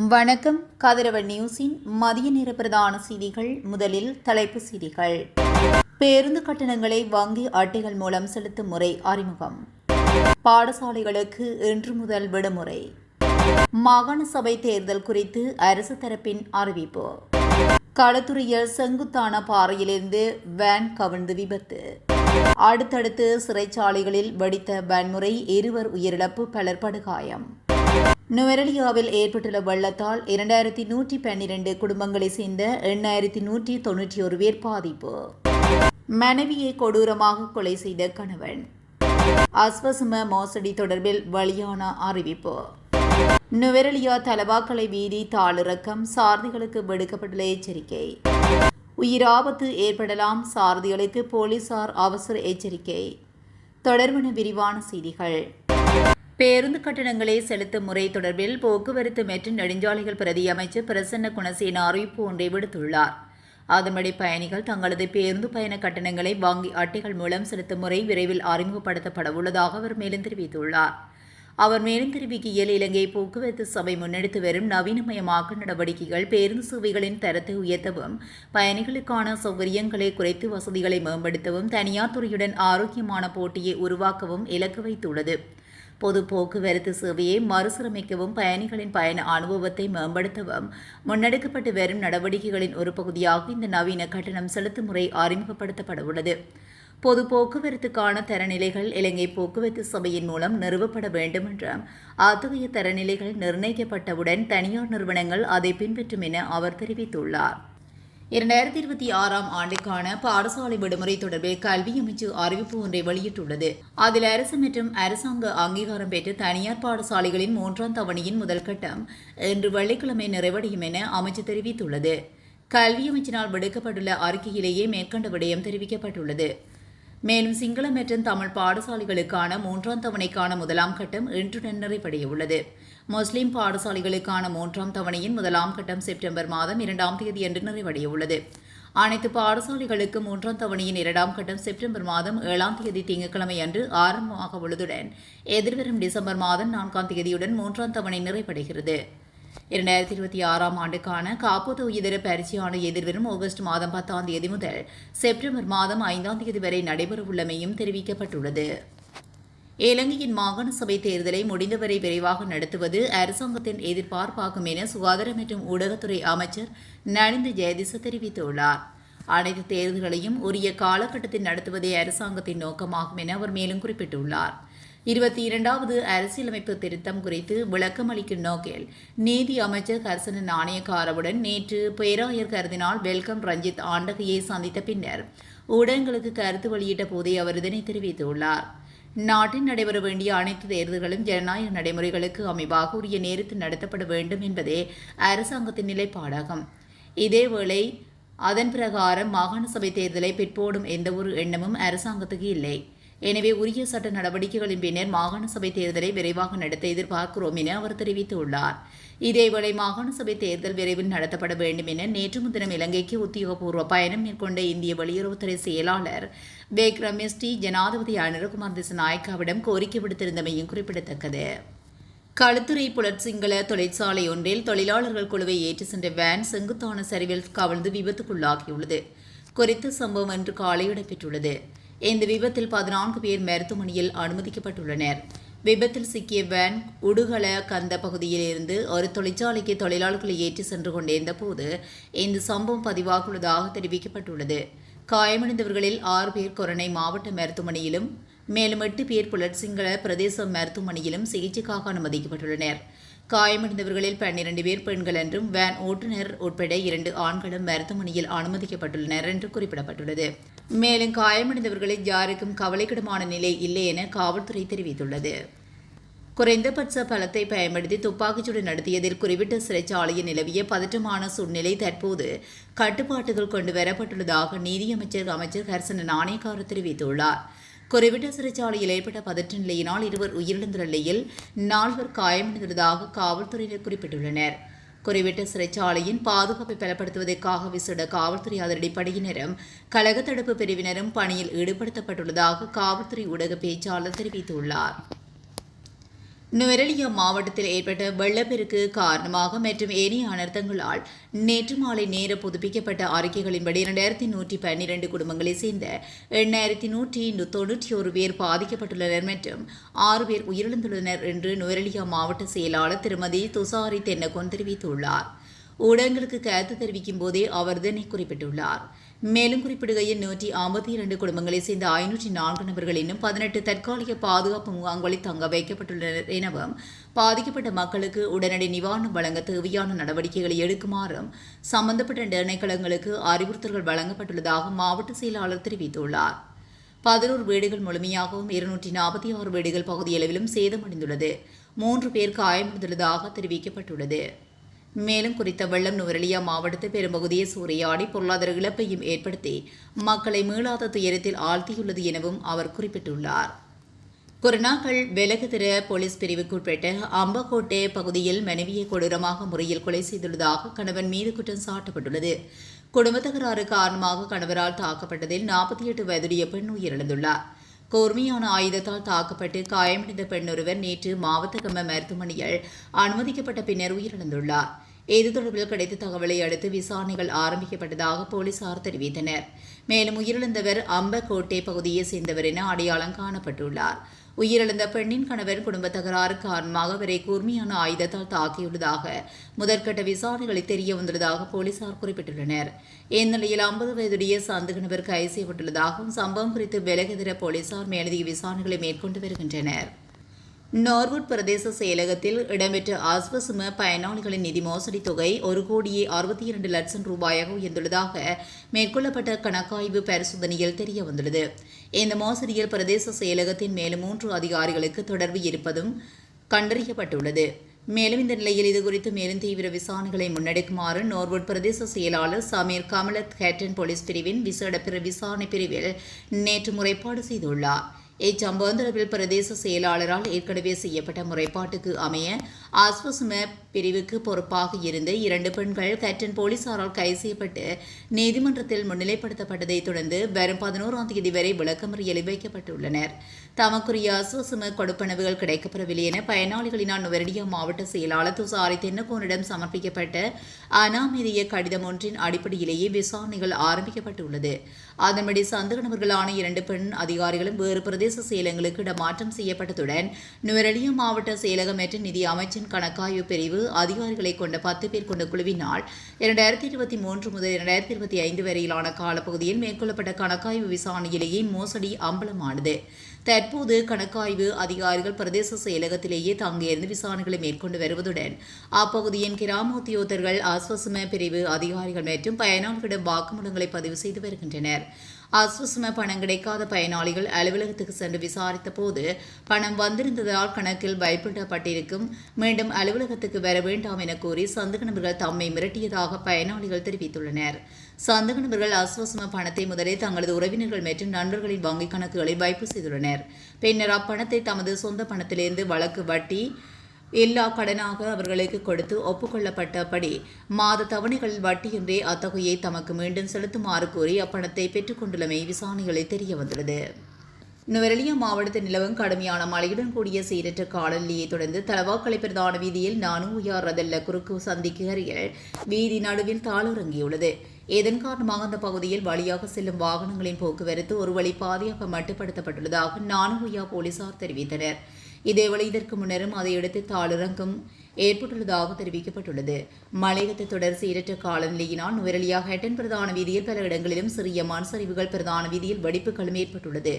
வணக்கம். கதிரவன் நியூஸின் மதிய நேர பிரதான செய்திகள். முதலில் தலைப்புச் செய்திகள். பேருந்து கட்டணங்களை வங்கி அட்டைகள் மூலம் செலுத்தும் முறை அறிமுகம். பாடசாலைகளுக்கு இன்று முதல் விடுமுறை. மாகாண சபை தேர்தல் குறித்து அரசு தரப்பின் அறிவிப்பு. களத்துறையில் செங்குத்தான பாறையிலிருந்து வேன் கவிழ்ந்து விபத்து. அடுத்தடுத்து சிறைச்சாலைகளில் வெடித்த வன்முறை, இருவர் உயிரிழப்பு, பலர் படுகாயம். நுவரெலியாவில் ஏற்பட்டுள்ள வெள்ளத்தால் 2112 குடும்பங்களைச் சேர்ந்த 8191 பேர் பாதிப்பு. மனைவியை கொடூரமாக கொலை செய்த கணவன். அஸ்வசும மோசடி தொடர்பில் வெளியான அறிவிப்பு. நுவரெலியா தலவாக்கலை வீதி தாளிறக்கம், சாரதிகளுக்கு விடுக்கப்பட்டுள்ள எச்சரிக்கை. உயிராபத்து ஏற்படலாம், சாரதிகளுக்கு போலீசார் அவசர எச்சரிக்கை. தொடர்பான விரிவான செய்திகள். பேருந்து கட்டணங்களை செலுத்தும் முறை தொடர்பில் போக்குவரத்து மற்றும் நெடுஞ்சாலைகள் பிரதி அமைச்சர் பிரசன்ன குணசேன அறிவிப்பு ஒன்றை விடுத்துள்ளார். அதன்படி பயணிகள் தங்களது பேருந்து பயண கட்டணங்களை வங்கி அட்டைகள் மூலம் செலுத்தும் முறை விரைவில் அறிமுகப்படுத்தப்பட உள்ளதாக அவர் மேலும் தெரிவித்துள்ளார். அவர் மேலும் தெரிவிக்கையில், இலங்கை போக்குவரத்து சபை முன்னெடுத்து வரும் நவீனமயமாக்கல் நடவடிக்கைகள் பேருந்து சேவைகளின் தரத்தை உயர்த்தவும், பயணிகளுக்கான சௌகரியங்களை குறைத்து வசதிகளை மேம்படுத்தவும், தனியார் துறையுடன் ஆரோக்கியமான போட்டியை உருவாக்கவும் இலக்கு வைத்துள்ளது. பொது போக்குவரத்து சேவையை மறுசீரமைக்கவும், பயணிகளின் பயண அனுபவத்தை மேம்படுத்தவும் முன்னெடுக்கப்பட்டு வரும் நடவடிக்கைகளின் ஒரு பகுதியாக இந்த நவீன கட்டணம் செலுத்தும் முறை அறிமுகப்படுத்தப்பட உள்ளது. பொது போக்குவரத்துக்கான தரநிலைகள் இலங்கை போக்குவரத்து சபையின் மூலம் நிறுவப்பட வேண்டும் என்றும், அத்தகைய தரநிலைகள் நிர்ணயிக்கப்பட்டவுடன் தனியார் நிறுவனங்கள் அதை பின்பற்றும் என அவர் தெரிவித்துள்ளார். 2026 ஆண்டுக்கான பாடசாலை விடுமுறை தொடர்பில் கல்வி அமைச்சு அறிவிப்பு ஒன்றை வெளியிட்டுள்ளது. அதில் அரசு மற்றும் அரசாங்க அங்கீகாரம் பெற்ற தனியார் பாடசாலைகளின் 3ஆம் தவணையின் முதல் கட்டம் இன்று வெள்ளிக்கிழமை நிறைவடையும் என அமைச்சு தெரிவித்துள்ளது. கல்வி அமைச்சினால் விடுக்கப்பட்டுள்ள அறிக்கையிலேயே மேற்கண்ட விடயம் தெரிவிக்கப்பட்டுள்ளது. மேலும் சிங்கள மற்றும் தமிழ் பாடசாலைகளுக்கான 3ஆம் தவணைக்கான முதலாம் கட்டம் இன்றுடன் நிறைவடையவுள்ளது. முஸ்லிம் பாடசாலைகளுக்கான 3ஆம் தவணையின் முதலாம் கட்டம் செப்டம்பர் மாதம் 2ஆம் தேதி அன்று நிறைவடையவுள்ளது. அனைத்து பாடசாலைகளுக்கு 3ஆம் தவணையின் 2ஆம் கட்டம் செப்டம்பர் மாதம் 7ஆம் தேதி திங்கட்கிழமை அன்று ஆரம்பமாக உள்ளதுடன், எதிர்வரும் டிசம்பர் மாதம் 4ஆம் தேதியுடன் 3ஆம் தவணை நிறைவடைகிறது. 2026 ஆண்டுக்கான காப்போது உயர்தர பரீட்சையான எதிர்வரும் ஆகஸ்ட் மாதம் 10ஆம் தேதி முதல் செப்டம்பர் மாதம் 5ஆம் தேதி வரை நடைபெறவுள்ளமையும் தெரிவிக்கப்பட்டுள்ளது. இலங்கையின் மாகாண சபை தேர்தலை முடிந்தவரை விரைவாக நடத்துவது அரசாங்கத்தின் எதிர்பார்ப்பாகும் என சுகாதார மற்றும் ஊடகத்துறை அமைச்சர் நலிந்த ஜெயதிச தெரிவித்துள்ளார். அனைத்து தேர்தல்களையும் உரிய காலகட்டத்தில் நடத்துவதே அரசாங்கத்தின் நோக்கமாகும் என அவர் மேலும் குறிப்பிட்டுள்ளார். 22வது அரசியலமைப்பு திருத்தம் குறித்து விளக்கம் அளிக்கும் நோக்கில் நீதி அமைச்சர் கர்சன நாணயக்காரவுடன் நேற்று பேராயர் கர்தினால் வெல்கம் ரஞ்சித் ஆண்டகையை சந்தித்த பின்னர் ஊடகங்களுக்கு கருத்து வெளியிட்ட போதே அவர் இதனை தெரிவித்துள்ளார். நாட்டில் நடைபெற வேண்டிய அனைத்து தேர்தல்களும் ஜனநாயக நடைமுறைகளுக்கு அமைவாக உரிய நேரத்தில் நடத்தப்பட வேண்டும் என்பதே அரசாங்கத்தின் நிலைப்பாடாகும். இதேவேளை அதன் பிரகாரம் மாகாண சபை தேர்தலை பிற்போடும் எந்தவொரு எண்ணமும் அரசாங்கத்துக்கு இல்லை. எனவே உரிய சட்ட நடவடிக்கைகளின் பின்னர் மாகாண சபை தேர்தலை விரைவாக நடத்த எதிர்பார்க்கிறோம் என அவர் தெரிவித்துள்ளார். இதேவேளை மாகாண சபை தேர்தல் விரைவில் நடத்தப்பட வேண்டும் என நேற்று முன்தினம் இலங்கைக்கு உத்தியோகபூர்வ பயணம் மேற்கொண்ட இந்திய வெளியுறவுத்துறை செயலாளர் விக்ரம் மிஸ்ரி ஜனாதிபதி அனுரகுமார் திசாநாயக்காவிடம் கோரிக்கை விடுத்திருந்தமையும் குறிப்பிடத்தக்கது. களுத்துறை புலற்சிங்கள தொழிற்சாலை ஒன்றில் தொழிலாளர்கள் குழுவை ஏற்றி சென்ற வேன் செங்குத்தான சரிவில் கவிழ்ந்து விபத்துக்குள்ளாகியுள்ளது. குறித்த சம்பவம் இன்று காலை இடம்பெற்றுள்ளது. இந்த விபத்தில் 14 பேர் மருத்துவமனையில் அனுமதிக்கப்பட்டுள்ளனர். விபத்தில் சிக்கிய வேன் உடுகல கந்த பகுதியில் இருந்து ஒரு தொழிற்சாலைக்கு தொழிலாளர்களை ஏற்றி சென்று கொண்டிருந்த போது இந்த சம்பவம் பதிவாகியுள்ளதாக தெரிவிக்கப்பட்டுள்ளது. காயமடைந்தவர்களில் 6 பேர் கொரோனை மாவட்ட மருத்துவமனையிலும் மேலும் 8 பேர் புலற்சிங்கள பிரதேச மருத்துவமனையிலும் சிகிச்சைக்காக அனுமதிக்கப்பட்டுள்ளனர். காயமடைந்தவர்களில் 12 பேர் பெண்கள் என்றும் வேன் ஓட்டுநர் உட்பட 2 ஆண்களும் மருத்துவமனையில் அனுமதிக்கப்பட்டுள்ளனர் என்று குறிப்பிடப்பட்டுள்ளது. மேலும் காயமடைந்தவர்களில் யாருக்கும் கவலைக்கிடமான நிலை இல்லை என காவல்துறை தெரிவித்துள்ளது. குறைந்தபட்ச பலத்தை பயன்படுத்தி துப்பாக்கிச்சூடு நடத்தியதில் குறிப்பிட்ட சிறைச்சாலையில் நிலவிய பதற்றமான சூழ்நிலை தற்போது கட்டுப்பாட்டுகள் கொண்டு வரப்பட்டுள்ளதாக நீதியமைச்சர் அமைச்சர் கர்சன நாணயக்கார தெரிவித்துள்ளார். குறிப்பிட்ட சிறைச்சாலையில் ஏற்பட்ட பதற்ற நிலையினால் 2 உயிரிழந்துள்ள நிலையில் 4 காயமடைந்துள்ளதாக காவல்துறையினர் குறிப்பிட்டுள்ளனர். குறிப்பிட்ட சிறைச்சாலையின் பாதுகாப்பை பலப்படுத்துவதற்காக விசேட காவல்துறை அதிரடிப்படையினரும் கழக தடுப்பு பிரிவினரும் பணியில் ஈடுபடுத்தப்பட்டுள்ளதாக காவல்துறை ஊடக பேச்சாளர் தெரிவித்துள்ளார். நுவரெலியா மாவட்டத்தில் ஏற்பட்ட வெள்ளப்பெருக்கு காரணமாக மற்றும் ஏனைய அனர்த்தங்களால் நேற்று மாலை நேர புதுப்பிக்கப்பட்ட அறிக்கைகளின்படி 2112 குடும்பங்களைச் சேர்ந்த 8191 பேர் பாதிக்கப்பட்டுள்ளனர் மற்றும் 6 பேர் உயிரிழந்துள்ளனர் என்று நுவரெலியா மாவட்ட செயலாளர் திருமதி துசாரி தென்னகோன் தெரிவித்துள்ளார். ஊடகங்களுக்கு கருத்து தெரிவிக்கும் போதே அவர் இதனை குறிப்பிட்டுள்ளார். மேலும் குறிப்பிடுகையில் 152 குடும்பங்களைச் சேர்ந்த 504 நபர்கள் இன்னும் 18 தற்காலிக பாதுகாப்பு முகாம்களில் தங்க வைக்கப்பட்டுள்ளனர் எனவும் பாதிக்கப்பட்ட மக்களுக்கு உடனடி நிவாரணம் வழங்க தேவையான நடவடிக்கைகளை எடுக்குமாறும் சம்பந்தப்பட்ட திணைக்களங்களுக்கு அறிவுறுத்தல்கள் வழங்கப்பட்டுள்ளதாக மாவட்ட செயலாளர் தெரிவித்துள்ளார். 11 வீடுகள் முழுமையாகவும் 246 வீடுகள் பகுதியளவிலும் சேதமடைந்துள்ளது. 3 பேர் காயமடைந்துள்ளதாக தெரிவிக்கப்பட்டுள்ளது. மேலும் குறித்த வெள்ளம் நுவரெலியா மாவட்டத்தை பெரும்பகுதியை சூறையாடி பொருளாதார இழப்பையும் ஏற்படுத்தி மக்களை மீளாத துயரத்தில் ஆழ்த்தியுள்ளது எனவும் அவர் குறிப்பிட்டுள்ளார். குருநாகல் வெலகுதிர போலீஸ் பிரிவுக்குட்பட்ட அம்பக்கோட்டை பகுதியில் மனைவியை கொடூரமாக முறையில் கொலை செய்துள்ளதாக கணவன் மீது குற்றம் சாட்டப்பட்டுள்ளது. குடும்ப தகராறு காரணமாக கணவரால் தாக்கப்பட்டதில் 48 வயதுடைய பெண் உயிரிழந்துள்ளார். கூர்மையான ஆயுதத்தால் தாக்கப்பட்டு காயமடைந்த பெண்ணொருவர் நேற்று மாவட்டகம மருத்துவமனையில் அனுமதிக்கப்பட்ட பின்னர் உயிரிழந்துள்ளார். இது தொடர்பில் கிடைத்த தகவலை அடுத்து விசாரணைகள் ஆரம்பிக்கப்பட்டதாக போலீசார் தெரிவித்தனர். மேலும் உயிரிழந்தவர் அம்பக்கோட்டை பகுதியை சேர்ந்தவர் என அடையாளம் காணப்பட்டுள்ளார். உயிரிழந்த பெண்ணின் கணவர் குடும்ப தகராறு காரணமாக அவரை கூர்மையான ஆயுதத்தால் தாக்கியுள்ளதாக முதற்கட்ட விசாரணைகளில் தெரிய வந்துள்ளதாக போலீசார் குறிப்பிட்டுள்ளனர். இந்நிலையில் 50 வயதுடைய சந்தேக நபர் கைது செய்யப்பட்டுள்ளதாகவும் சம்பவம் குறித்து வெலகதிர போலீசார் மேலதிக விசாரணைகளை மேற்கொண்டு வருகின்றனர். நார்வுட் பிரதேச செயலகத்தில் இடம்பெற்ற ஆஸ்வசும பயனாளிகளின் நிதி மோசடி தொகை 1,62,00,000 ரூபாயாக உயர்ந்துள்ளதாக மேற்கொள்ளப்பட்ட கணக்காய்வு பரிசோதனையில் தெரிய வந்துள்ளது. இந்த மோசடியில் பிரதேச செயலகத்தின் மேலும் 3 அதிகாரிகளுக்கு தொடர்பு இருப்பதும் கண்டறியப்பட்டுள்ளது. மேலும் இந்த நிலையில் இதுகுறித்து மேலும் தீவிர விசாரணைகளை முன்னெடுக்குமாறு நோர்வுட் பிரதேச செயலாளர் சமீர் கமலத் கேட்டன் போலீஸ் பிரிவின் விசேட விசாரணை பிரிவில் நேற்று முறைப்பாடு செய்துள்ளார். இச்சம்பவம் தொடர்பில் பிரதேச செயலாளரால் ஏற்கனவே செய்யப்பட்ட முறைப்பாட்டுக்கு அமைய ஆஸ்வசும பிரிவுக்கு பொறுப்பாக இருந்த 2 பெண்கள் கேட்டன் போலீசாரால் கைது செய்யப்பட்டு நீதிமன்றத்தில் முன்னிலைப்படுத்தப்பட்டதை தொடர்ந்து வரும் 11ஆம் தேதி வரை விளக்கமறியலில் வைக்கப்பட்டுள்ளனர். தமக்குரிய ஆஸ்வசும கொடுப்பனவுகள் கிடைக்கப்பெறவில்லை என பயனாளிகளினால் நுவரெலியா மாவட்ட செயலாளர் துசாரி தென்னகோனிடம் சமர்ப்பிக்கப்பட்ட அனாமீறிய கடிதம் ஒன்றின் அடிப்படையிலேயே விசாரணைகள் ஆரம்பிக்கப்பட்டுள்ளது. அதன்படி சந்தேக நபர்களான 2 பெண் அதிகாரிகளும் வேறு பிரதேச செயலகங்களுக்கு இடமாற்றம் செய்யப்பட்டதுடன் நுவரெலியா மாவட்ட செயலகம் மற்றும் நிதி அமைச்சின் கணக்காய்வு பிரிவு அதிகாரிகளை கொண்ட 10 பேர் கொண்ட குழுவினால் 2023 முதல் 2025 வரையிலான காலப்பகுதியில் மேற்கொள்ளப்பட்ட கணக்காய்வு விசாரணையிலேயே மோசடி அம்பலமானது. தற்போது கணக்காய்வு அதிகாரிகள் பிரதேச செயலகத்திலேயே தங்கியிருந்து விசாரணைகளை மேற்கொண்டு வருவதுடன் அப்பகுதியின் கிராம உத்தியோகத்தர்கள் ஆஸ்வசும பிரிவு அதிகாரிகள் மற்றும் பயனாளிகளிடம் வாக்குமூலங்களை பதிவு செய்து வருகின்றனர். ஆஸ்வசும பணம் கிடைக்காத பயனாளிகள் அலுவலகத்துக்கு சென்று விசாரித்த போது பணம் வந்திருந்ததால் கணக்கில் பயப்படப்பட்டிருக்கும், மீண்டும் அலுவலகத்துக்கு வர வேண்டாம் என கூறி சந்தேக நபர்கள் தம்மை மிரட்டியதாக பயனாளிகள் தெரிவித்துள்ளனர். சந்தேக நபர்கள் ஆஸ்வசும பணத்தை முதலில் தங்களது உறவினர்கள் மற்றும் நண்பர்களின் வங்கிக் கணக்குகளில் வைப்பு செய்துள்ளனர். பின்னர் அப்பணத்தை தமது சொந்த பணத்திலிருந்து வழக்கு வட்டி இல்லா கடனாக அவர்களுக்கு கொடுத்து ஒப்புக்கொள்ளப்பட்டபடி மாத தவணைகளில் வட்டியின்றி அத்தொகையை தமக்கு மீண்டும் செலுத்துமாறு கூறி அப்பணத்தை பெற்றுக் கொண்டுள்ளமை விசாரணைகளில் தெரிய வந்துள்ளது. நுவரெலியா மாவட்டத்தில் நிலவும் கடுமையான மழையுடன் கூடிய சீரற்ற காலநிலையை தொடர்ந்து தலவாக்கலை பிரதான வீதியில் நானூயா ரதல்ல குறுக்கு சந்திக்கு அருகில் வீதி நடுவில் தாளுறங்கியுள்ளது. இதன் காரணமாக அந்த பகுதியில் வழியாக செல்லும் வாகனங்களின் போக்குவரத்து ஒரு வழி பாதையாக மட்டுப்படுத்தப்பட்டுள்ளதாக நானூயா போலீசார் தெரிவித்தனர். இதேவேளை இதற்கு முன்னரும் அதையடுத்து தாளிறங்கும் ஏற்பட்டுள்ளதாக தெரிவிக்கப்பட்டுள்ளது. மழையத்தை தொடர் சீரற்ற காலநிலையினால் நுவரெலியா ஹெட்டன் பிரதான வீதியில் பல இடங்களிலும் சிறிய மண் சரிவுகள் பிரதான வீதியில் வெடிப்புகளும் ஏற்பட்டுள்ளது.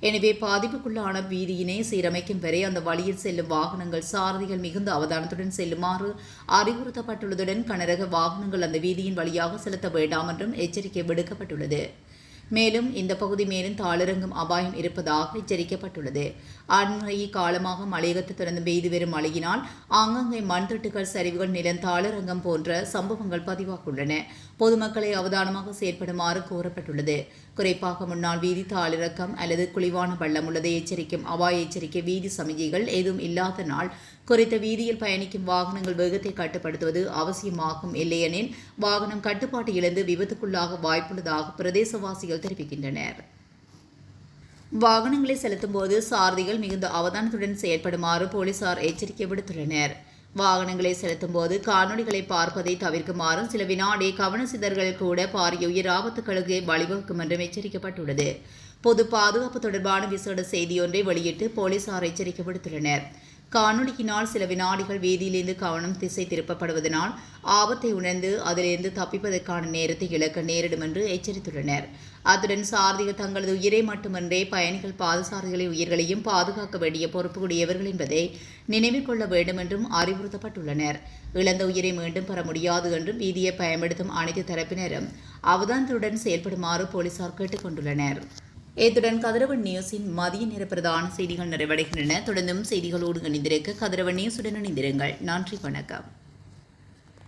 எனவே பாதிப்புக்குள்ளான வீதியினை சீரமைக்கும் வரை அந்த வழியில் செல்லும் வாகனங்கள் சாரதிகள் மிகுந்த அவதானத்துடன் செல்லுமாறு அறிவுறுத்தப்பட்டுள்ளதுடன் கனரக வாகனங்கள் அந்த வீதியின் வழியாக செலுத்த வேண்டாம் என்றும் எச்சரிக்கை விடுக்கப்பட்டுள்ளது. மேலும் இந்த பகுதி மேலும் தாளிறங்கும் அபாயம் இருப்பதாக எச்சரிக்கப்பட்டுள்ளது. அண்மை காலமாக மலையகத்தை தொடர்ந்து பெய்து வரும் மழையினால் ஆங்காங்கே மண் திட்டுகள் சரிவுகள் நிலம் தாளிறங்கம் போன்ற சம்பவங்கள் பதிவாகியுள்ளன. பொதுமக்களை அவதானமாக செயற்படுமாறு கோரப்பட்டுள்ளது. குறிப்பாக முன்னாள் வீதி தாளிறக்கம் அல்லது குழிவான பள்ளம் உள்ளதை எச்சரிக்கும் அபாய எச்சரிக்கை வீதி சமிகைகள் எதுவும் இல்லாதனால் குறித்த வீதியில் பயணிக்கும் வாகனங்கள் வேகத்தை கட்டுப்படுத்துவது அவசியமாகும். இல்லையெனில் வாகனம் கட்டுப்பாட்டு இழந்து விபத்துக்குள்ளாக வாய்ப்புள்ளதாக பிரதேசவாசிகள் தெரிவிக்கின்றனர். வாகனங்களை செலுத்தும் போது சாரதிகள் மிகுந்த அவதானத்துடன் செயல்படுமாறு போலீசார் எச்சரிக்கை விடுத்துள்ளனர். வாகனங்களை செலுத்தும் போது காணொலிகளை பார்ப்பதை தவிர்க்குமாறும் சில வினாடி கவன சிதறல்கள் கூட பாரிய உயிர் ஆபத்துகளுக்கு வழிவகுக்கும் என்றும் எச்சரிக்கப்பட்டுள்ளது. பொது பாதுகாப்பு தொடர்பான விசேட செய்தியொன்றை வெளியிட்டு போலீசார் எச்சரிக்கை விடுத்துள்ளனர். காணொலியினால் சில வினாடிகள் வீதியிலிருந்து கவனம் திசை திருப்பப்படுவதனால் ஆபத்தை உணர்ந்து அதிலிருந்து தப்பிப்பதற்கான நேரத்தை இழக்க நேரிடும் என்று எச்சரித்துள்ளனர். அத்துடன் சாரதிகள் தங்களது உயிரை மட்டுமன்றே பயணிகள் பாதசாரிகளின் உயிர்களையும் பாதுகாக்க வேண்டிய பொறுப்புடையவர்கள் என்பதை நினைவில் கொள்ள வேண்டும் என்றும் அறிவுறுத்தப்பட்டுள்ளனர். இழந்த உயிரை மீண்டும் பெற முடியாது என்றும் வீதியை பயன்படுத்தும் அனைத்து தரப்பினரும் அவதானத்துடன் செயல்படுமாறு போலீசார் கேட்டுக் கொண்டுள்ளனர். இத்துடன் கதிரவன் நியூஸின் மதிய நேர பிரதான செய்திகள் நிறைவடைகின்றன. தொடர்ந்தும் செய்திகளோடு இணைந்திருக்க கதிரவன் நியூஸுடன் இணைந்திருங்கள். நன்றி, வணக்கம்.